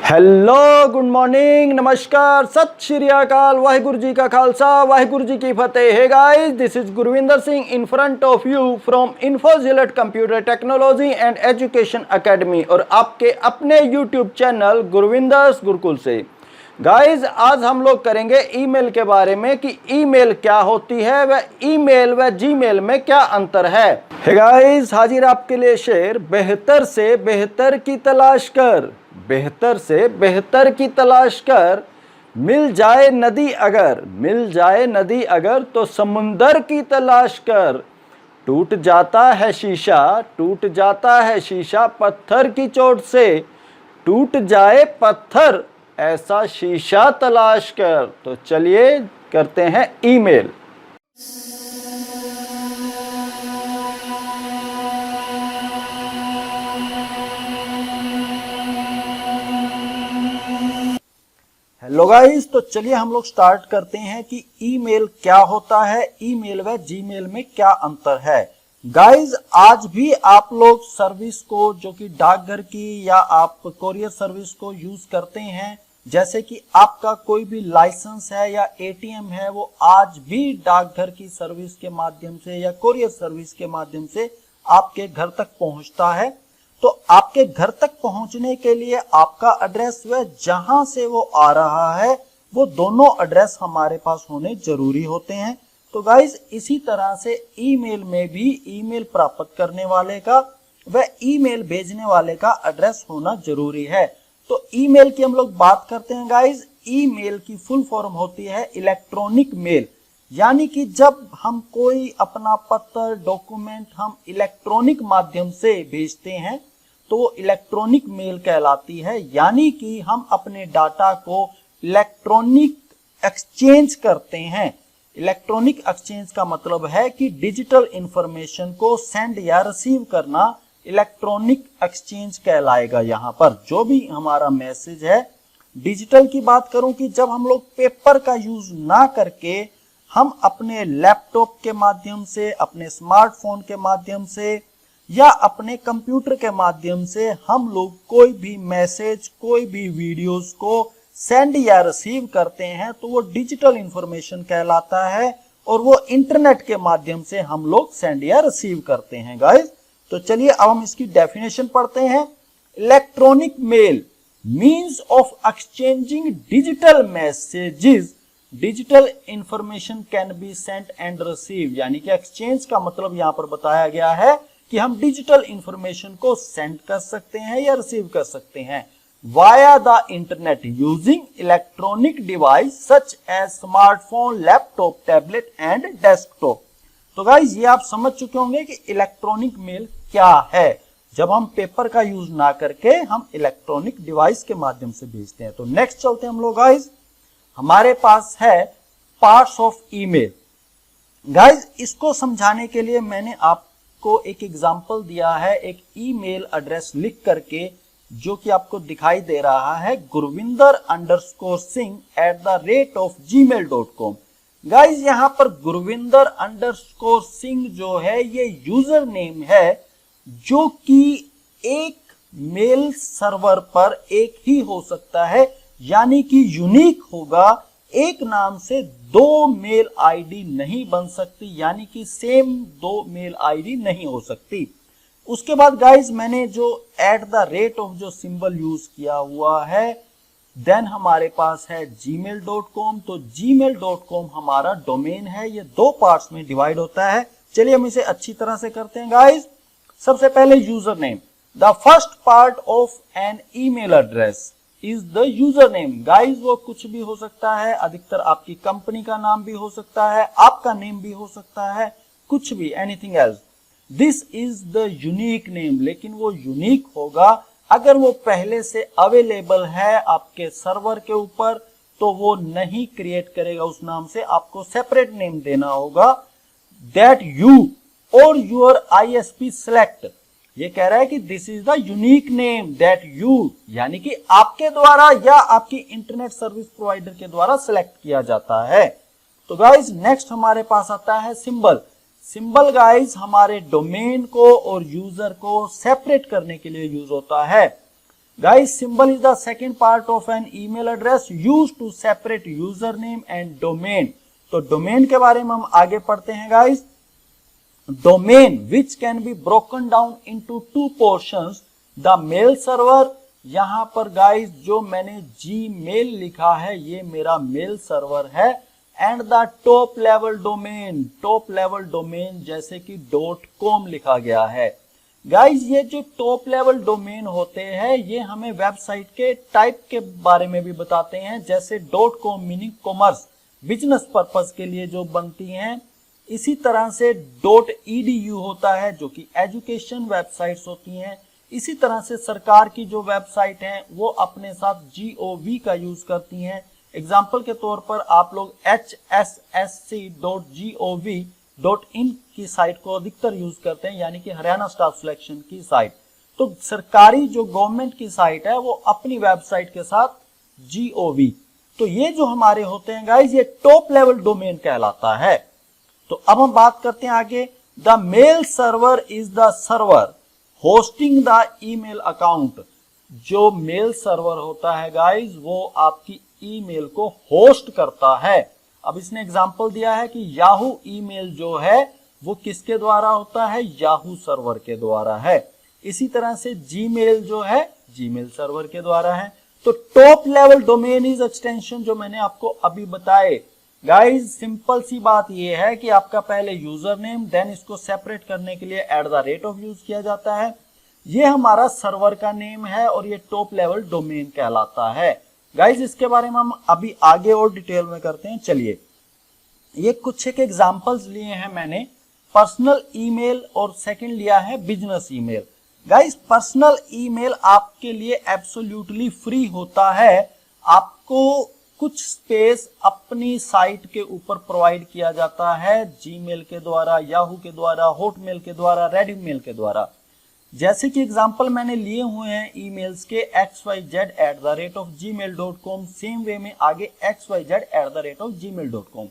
Hello, good morning, नमस्कार, सत श्री अकाल, वाहिगुरु जी का खालसा, वाहिगुरु जी की फतेह। Hey guys, this is Gurvinder Singh in front of you from इन्फोजिलेट computer technology and education academy और आपके अपने यूट्यूब चैनल गुरविंदर्स गुरुकुल से। गाइस, आज हम लोग करेंगे ईमेल के बारे में कि ईमेल क्या होती है, व ईमेल व जीमेल में क्या अंतर है। गाइस, हाजिर आपके लिए शेर, बेहतर से बेहतर की तलाश कर, बेहतर से बेहतर की तलाश कर, मिल जाए नदी अगर तो समुंदर की तलाश कर। टूट जाता है शीशा पत्थर की चोट से, टूट जाए पत्थर ऐसा शीशा तलाश कर। तो चलिए करते हैं ईमेल। हेलो गाइस, तो चलिए हम लोग स्टार्ट करते हैं कि ईमेल क्या होता है, ईमेल व जीमेल में क्या अंतर है। गाइस, आज भी आप लोग सर्विस को, जो कि डाकघर की या आप कोरियर सर्विस को यूज करते हैं, जैसे कि आपका कोई भी लाइसेंस है या एटीएम है, वो आज भी डाकघर की सर्विस के माध्यम से या कोरियर सर्विस के माध्यम से आपके घर तक पहुंचता है। तो आपके घर तक पहुंचने के लिए आपका एड्रेस व जहां से वो आ रहा है, वो दोनों एड्रेस हमारे पास होने जरूरी होते हैं। तो गाइस, इसी तरह से ईमेल में भी ईमेल प्राप्त करने वाले का व ईमेल भेजने वाले का एड्रेस होना जरूरी है। तो ईमेल की हम लोग बात करते हैं गाइस। ईमेल की फुल फॉर्म होती है इलेक्ट्रॉनिक मेल, यानी कि जब हम कोई अपना पत्र, डॉक्यूमेंट हम इलेक्ट्रॉनिक माध्यम से भेजते हैं तो वो इलेक्ट्रॉनिक मेल कहलाती है। यानी कि हम अपने डाटा को इलेक्ट्रॉनिक एक्सचेंज करते हैं। इलेक्ट्रॉनिक एक्सचेंज का मतलब है कि डिजिटल इंफॉर्मेशन को सेंड या रिसीव करना इलेक्ट्रॉनिक एक्सचेंज कहलाएगा। यहाँ पर जो भी हमारा मैसेज है, डिजिटल की बात करूं कि जब हम लोग पेपर का यूज ना करके हम अपने लैपटॉप के माध्यम से, अपने स्मार्टफोन के माध्यम से या अपने कंप्यूटर के माध्यम से हम लोग कोई भी मैसेज, कोई भी वीडियोस को सेंड या रिसीव करते हैं तो वो डिजिटल इंफॉर्मेशन कहलाता है और वो इंटरनेट के माध्यम से हम लोग सेंड या रिसीव करते हैं गाइस। तो चलिए अब हम इसकी डेफिनेशन पढ़ते हैं। Electronic mail means of exchanging digital messages, digital information can be sent and receive. यानी कि एक्सचेंज का मतलब यहां पर बताया गया है कि हम डिजिटल इंफॉर्मेशन को सेंड कर सकते हैं या रिसीव कर सकते हैं via the internet using electronic device such as smartphone, laptop, tablet and desktop. तो गाइस, ये आप समझ चुके होंगे कि इलेक्ट्रॉनिक मेल क्या है। जब हम पेपर का यूज ना करके हम इलेक्ट्रॉनिक डिवाइस के माध्यम से भेजते हैं। तो नेक्स्ट चलते हैं हम लोग गाइस। हमारे पास है पार्ट्स ऑफ ईमेल। गाइस, इसको समझाने के लिए मैंने आपको एक एग्जांपल दिया है, एक ईमेल एड्रेस लिख करके, जो कि आपको दिखाई दे रहा है gurvinder_singh@gmail.com। गाइस, यहां पर gurvinder_singh जो है ये यूजर नेम है, जो कि एक मेल सर्वर पर एक ही हो सकता है, यानी कि यूनिक होगा। एक नाम से दो मेल आईडी नहीं बन सकती, यानी कि सेम दो मेल आईडी नहीं हो सकती। उसके बाद गाइस, मैंने जो @ जो सिंबल यूज किया हुआ है, देन हमारे पास है gmail.com। तो gmail.com हमारा डोमेन है, ये दो पार्ट्स में डिवाइड होता है। चलिए हम इसे अच्छी तरह से करते हैं गाइस। सबसे पहले user name, the first part of an email address is the user name. Guys, वो कुछ भी हो सकता है, अधिकतर आपकी कंपनी का नाम भी हो सकता है, आपका नेम भी हो सकता है, कुछ भी, anything else. This is the unique name, लेकिन वो यूनिक होगा अगर वो पहले से अवेलेबल है आपके सर्वर के ऊपर, तो वो नहीं क्रिएट करेगा उस नाम से, आपको सेपरेट नेम देना होगा। दैट यू और यूर ISP सेलेक्ट, ये कह रहा है कि this is the unique name that you, यानी कि आपके द्वारा या आपकी इंटरनेट सर्विस प्रोवाइडर के द्वारा सिलेक्ट किया जाता है। तो गाइस, नेक्स्ट हमारे पास आता है सिंबल। सिंबल गाइस हमारे डोमेन को और यूजर को सेपरेट करने के लिए यूज होता है। Guys, symbol is the second part of an email address used to separate username and domain. तो domain के बारे में हम आगे पढ़ते हैं guys. Domain which can be broken down into two portions. The mail server, यहां पर guys जो मैंने Gmail लिखा है ये मेरा मेल सर्वर है, and the top level domain, top level domain जैसे कि .com लिखा गया है। गाइज ये जो टॉप लेवल डोमेन होते हैं ये हमें वेबसाइट के टाइप के बारे में भी बताते हैं, जैसे .com meaning commerce, business purpose के लिए जो बनती हैं। इसी तरह से .edu होता है जो कि एजुकेशन वेबसाइट्स होती हैं। इसी तरह से सरकार की जो वेबसाइट हैं वो अपने साथ gov का यूज करती हैं। एग्जाम्पल के तौर पर आप लोग hssc.gov.in की साइट को अधिकतर यूज करते हैं, यानी कि हरियाणा स्टाफ सिलेक्शन की साइट। तो सरकारी जो गवर्नमेंट की साइट है वो अपनी वेबसाइट के साथ gov, तो ये जो हमारे होते हैं गाइज ये टॉप लेवल डोमेन कहलाता है। तो अब हम बात करते हैं आगे। The mail server is the server hosting the email account. जो मेल सर्वर होता है गाइज वो आपकी ईमेल को होस्ट करता है। अब इसने एग्जांपल दिया है कि याहू ईमेल जो है वो किसके द्वारा होता है, याहू सर्वर के द्वारा है। इसी तरह से जीमेल जो है जीमेल सर्वर के द्वारा है। तो top level domain is extension जो मैंने आपको अभी बताए। गाइज सिंपल सी बात ये है कि आपका पहले यूजर नेम, देन इसको सेपरेट करने के लिए @ यूज किया जाता है। ये हमारा सर्वर का नेम है और ये टॉप लेवल डोमेन कहलाता है। गाइज इसके बारे में हम अभी आगे और डिटेल में करते हैं। चलिए, ये कुछ एक एग्जांपल्स लिए हैं मैंने, पर्सनल ईमेल और सेकंड लिया है business email. Guys personal email आपके लिए एब्सोल्युटली फ्री होता है। आपको कुछ स्पेस अपनी साइट के ऊपर प्रोवाइड किया जाता है, जीमेल के द्वारा, याहू के द्वारा, हॉटमेल के द्वारा, रेडीमेल के द्वारा। जैसे कि एग्जांपल मैंने लिए हुए हैं ईमेल्स के xyz@gmail.com, सेम वे में आगे xyz@gmail.com।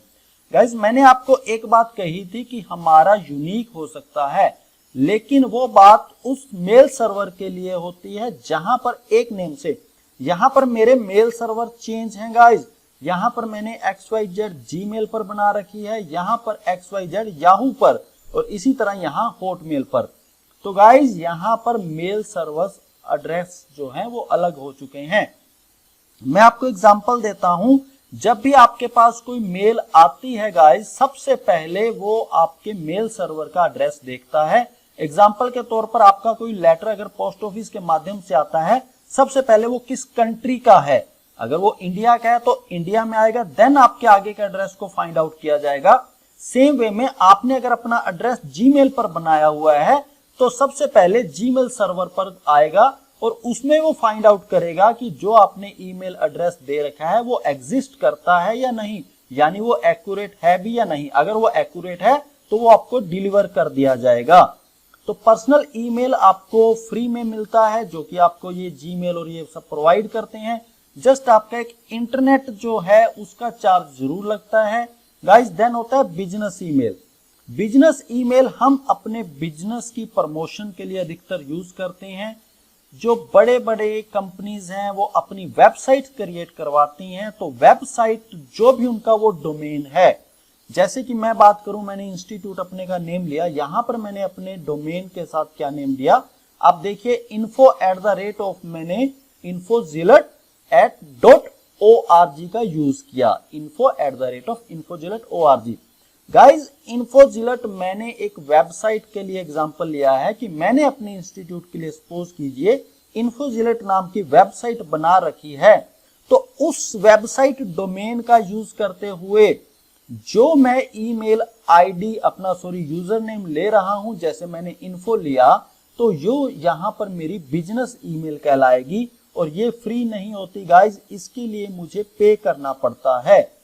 गाइज मैंने आपको एक बात कही थी कि हमारा यूनिक हो सकता है, लेकिन वो बात उस मेल सर्वर के लिए होती है जहां पर एक नेम से, यहां पर मेरे मेल सर्वर चेंज हैं गाइज। यहां पर मैंने xyz जीमेल पर बना रखी है, यहां पर xyz याहू पर, और इसी तरह यहां हॉटमेल पर। तो गाइज यहां पर मेल सर्वर्स एड्रेस जो है वो अलग हो चुके हैं। मैं आपको एग्जांपल देता हूं। जब भी आपके पास कोई मेल आती है गाइज, सबसे पहले वो आपके मेल सर्वर का एड्रेस देखता है। एग्जांपल के तौर पर आपका कोई लेटर अगर पोस्ट ऑफिस के माध्यम से आता है, सबसे पहले वो किस कंट्री का है। अगर वो इंडिया का है तो इंडिया में आएगा, देन आपके आगे के एड्रेस को फाइंड आउट किया जाएगा। सेम वे में आपने अगर अपना एड्रेस जीमेल पर बनाया हुआ है तो सबसे पहले जीमेल सर्वर पर आएगा और उसमें वो फाइंड आउट करेगा कि जो आपने ईमेल एड्रेस दे रखा है वो एग्जिस्ट करता है या नहीं, यानी वो एक्यूरेट है भी या नहीं। अगर वो एक्यूरेट है तो वो आपको डिलीवर कर दिया जाएगा। तो पर्सनल ईमेल आपको फ्री में मिलता है, जो कि आपको ये जीमेल और ये सब प्रोवाइड करते हैं। जस्ट आपका एक इंटरनेट जो है उसका चार्ज जरूर लगता है गाइस। देन होता है बिजनेस ईमेल। बिजनेस ईमेल हम अपने बिजनेस की प्रमोशन के लिए अधिकतर यूज करते हैं। जो बड़े बड़े कंपनीज हैं वो अपनी वेबसाइट क्रिएट करवाती हैं, तो वेबसाइट जो भी उनका वो डोमेन है, जैसे कि मैं बात करूं, मैंने इंस्टीट्यूट अपने का नेम लिया, यहां पर मैंने अपने डोमेन के साथ क्या नेम दिया, आप देखिए info@ मैंने infozillet@.org का यूज किया, info@infozillet.org। गाइज इन्फोजिलेट मैंने एक वेबसाइट के लिए एग्जांपल लिया है कि मैंने अपने इंस्टीट्यूट के लिए सपोज कीजिए इन्फोजिलेट नाम की वेबसाइट बना रखी है, तो उस वेबसाइट डोमेन का यूज करते हुए जो मैं ईमेल आईडी अपना यूजर नेम ले रहा हूं, जैसे मैंने इन्फो लिया, तो यो यहां पर मेरी बिजनेस ईमेल कहलाएगी और ये फ्री नहीं होती गाइज, इसके लिए मुझे पे करना पड़ता है।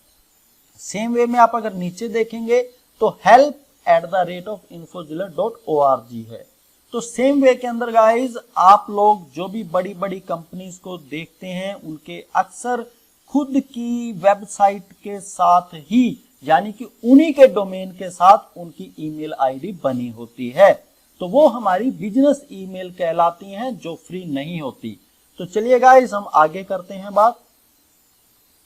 सेम वे में आप अगर नीचे देखेंगे तो help@infozillet.org है। तो सेम वे के अंदर गाइज आप लोग जो भी बड़ी बड़ी कंपनीज को देखते हैं उनके अक्सर खुद की वेबसाइट के साथ ही, यानी कि उन्हीं के डोमेन के साथ उनकी ईमेल आईडी बनी होती है, तो वो हमारी बिजनेस ईमेल कहलाती हैं जो फ्री नहीं होती। तो तो चलिए गाइस हम आगे करते हैं बात।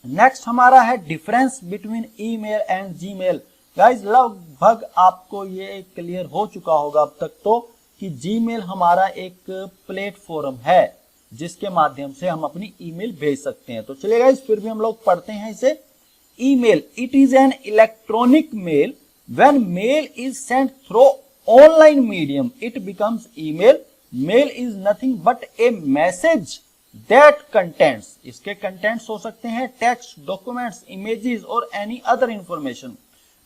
नेक्स्ट हमारा है difference between email and Gmail. Guys लगभग आपको ये क्लियर हो चुका होगा अब तक तो कि जीमेल हमारा एक प्लेटफॉर्म है जिसके माध्यम से हम अपनी ईमेल भेज सकते हैं। तो चलिए गाइस फिर भी हम लोग पढ़ते हैं इसे। Email, it is an electronic mail. When mail is sent through online medium it becomes email. Mail is nothing but a message that contents, इसके कंटेंट्स हो सकते हैं टेक्स्ट, डॉक्यूमेंट्स, इमेजेस और एनी अदर इंफॉर्मेशन।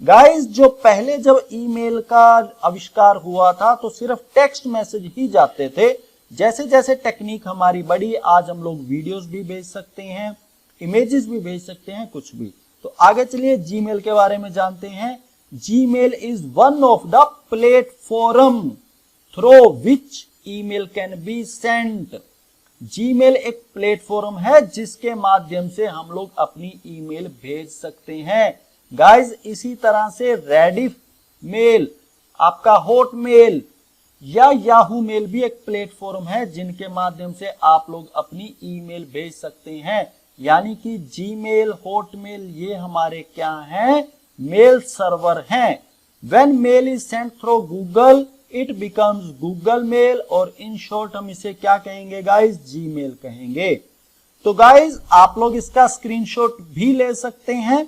गाइस जो पहले जब email का आविष्कार हुआ था तो सिर्फ टेक्स्ट मैसेज ही जाते थे। जैसे जैसे टेक्निक हमारी बढ़ी आज हम लोग वीडियोस भी भेज सकते हैं, इमेजेस भी भेज सकते हैं, कुछ भी। तो आगे चलिए जीमेल के बारे में जानते हैं। Gmail is one of the platform through which email can be Saint. Gmail एक प्लेटफॉर्म है जिसके माध्यम से हम लोग अपनी ईमेल भेज सकते हैं। गाइस इसी तरह से रेडिफ मेल, आपका हॉटमेल या याहू मेल भी एक प्लेटफॉर्म है जिनके माध्यम से आप लोग अपनी ईमेल भेज सकते हैं। यानी कि जीमेल, हॉटमेल ये हमारे क्या हैं? मेल सर्वर हैं। When mail is sent through Google it becomes Google mail, और इन शॉर्ट हम इसे क्या कहेंगे गाइस? जीमेल कहेंगे। तो गाइस आप लोग इसका स्क्रीनशॉट भी ले सकते हैं।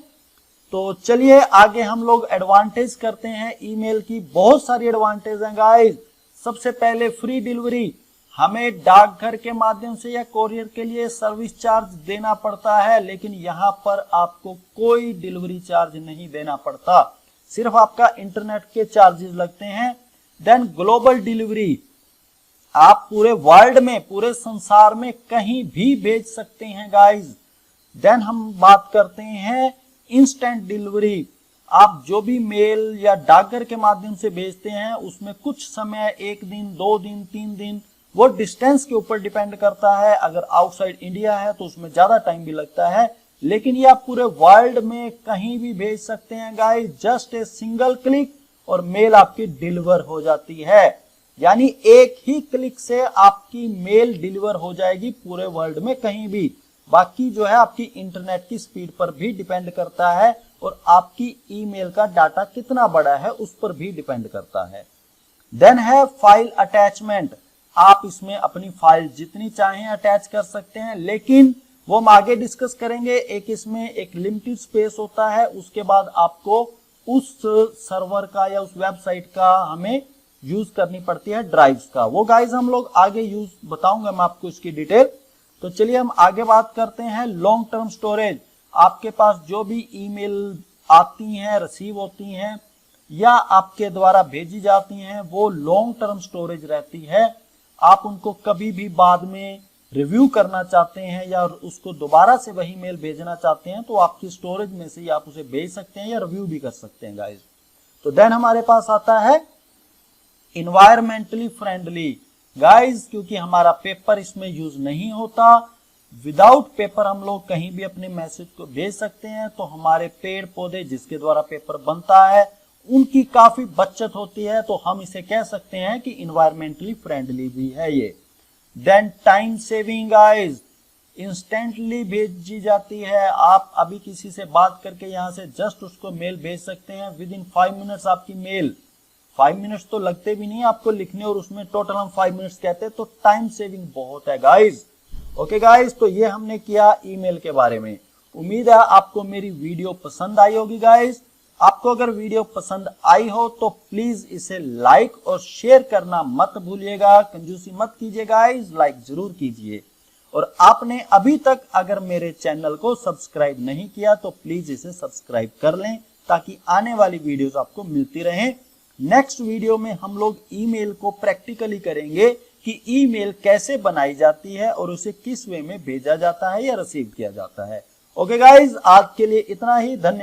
तो चलिए आगे हम लोग एडवांटेज करते हैं ईमेल की। बहुत सारी एडवांटेज हैं गाइस। सबसे पहले फ्री डिलीवरी, हमें डाकघर के माध्यम से या कोरियर के लिए सर्विस चार्ज देना पड़ता है, लेकिन यहाँ पर आपको कोई डिलीवरी चार्ज नहीं देना पड़ता, सिर्फ आपका इंटरनेट के चार्जेस लगते हैं। देन ग्लोबल डिलीवरी, आप पूरे वर्ल्ड में, पूरे संसार में कहीं भी भेज सकते हैं गाइस। देन हम बात करते हैं इंस्टेंट डिलीवरी, आप जो भी मेल या डाकघर के माध्यम से भेजते हैं उसमें कुछ समय, 1 दिन, 2 दिन, 3 दिन, वो डिस्टेंस के ऊपर डिपेंड करता है। अगर आउटसाइड इंडिया है तो उसमें ज्यादा टाइम भी लगता है, लेकिन ये आप पूरे वर्ल्ड में कहीं भी भेज सकते हैं guys. Just a single click और मेल आपकी डिलीवर हो जाती है। यानी एक ही क्लिक से आपकी मेल डिलीवर हो जाएगी पूरे वर्ल्ड में कहीं भी। बाकी जो है आपकी इंटरनेट की स्पीड पर भी डिपेंड करता है और आपकी ईमेल का डाटा कितना बड़ा है उस पर भी डिपेंड करता है। देन है फाइल अटैचमेंट, आप इसमें अपनी फाइल जितनी चाहें अटैच कर सकते हैं, लेकिन वो हम आगे डिस्कस करेंगे। एक इसमें एक लिमिटेड स्पेस होता है, उसके बाद आपको उस सर्वर का या उस वेबसाइट का हमें यूज करनी पड़ती है ड्राइव्स का। वो गाइस हम लोग आगे यूज बताऊंगा मैं आपको इसकी डिटेल। तो चलिए हम आगे बात करते हैं लॉन्ग टर्म स्टोरेज। आपके पास जो भी ईमेल आती हैं, रिसीव होती हैं या आपके द्वारा भेजी जाती हैं, वो लॉन्ग टर्म स्टोरेज रहती है। आप उनको कभी भी बाद में रिव्यू करना चाहते हैं या उसको दोबारा से वही मेल भेजना चाहते हैं तो आपकी स्टोरेज में से ही आप उसे भेज सकते हैं या रिव्यू भी कर सकते हैं गाइस। तो देन हमारे पास आता है इन्वायरमेंटली फ्रेंडली गाइस, क्योंकि हमारा पेपर इसमें यूज नहीं होता। विदाउट पेपर हम लोग कहीं भी अपने मैसेज को भेज सकते हैं। तो हमारे पेड़ पौधे जिसके द्वारा पेपर बनता है उनकी काफी बचत होती है, तो हम इसे कह सकते हैं कि इन्वायरमेंटली फ्रेंडली भी है ये। Then time saving guys, instantly भेजी जाती है। आप अभी किसी से बात करके यहाँ से जस्ट उसको मेल भेज सकते हैं, विद इन 5 मिनट्स आपकी मेल। 5 मिनट्स तो लगते भी नहीं आपको लिखने, और उसमें टोटल हम 5 मिनट्स कहते हैं, तो टाइम सेविंग बहुत है गाइस। ओके गाइस, तो ये हमने किया ईमेल के बारे में। उम्मीद है आपको मेरी वीडियो पसंद आई होगी गाइस। आपको अगर वीडियो पसंद आई हो तो प्लीज इसे लाइक और शेयर करना मत भूलिएगा, कंजूसी मत कीजिए गाइस, लाइक जरूर कीजिए। और आपने अभी तक अगर मेरे चैनल को सब्सक्राइब नहीं किया तो प्लीज इसे सब्सक्राइब कर लें ताकि आने वाली वीडियोस आपको मिलती रहें। नेक्स्ट वीडियो में हम लोग ईमेल को प्रैक्टिकली करेंगे कि ईमेल कैसे बनाई जाती है और उसे किस वे में भेजा जाता है या रिसीव किया जाता है। ओके गाइस, आज के लिए इतना ही। धन्यवाद।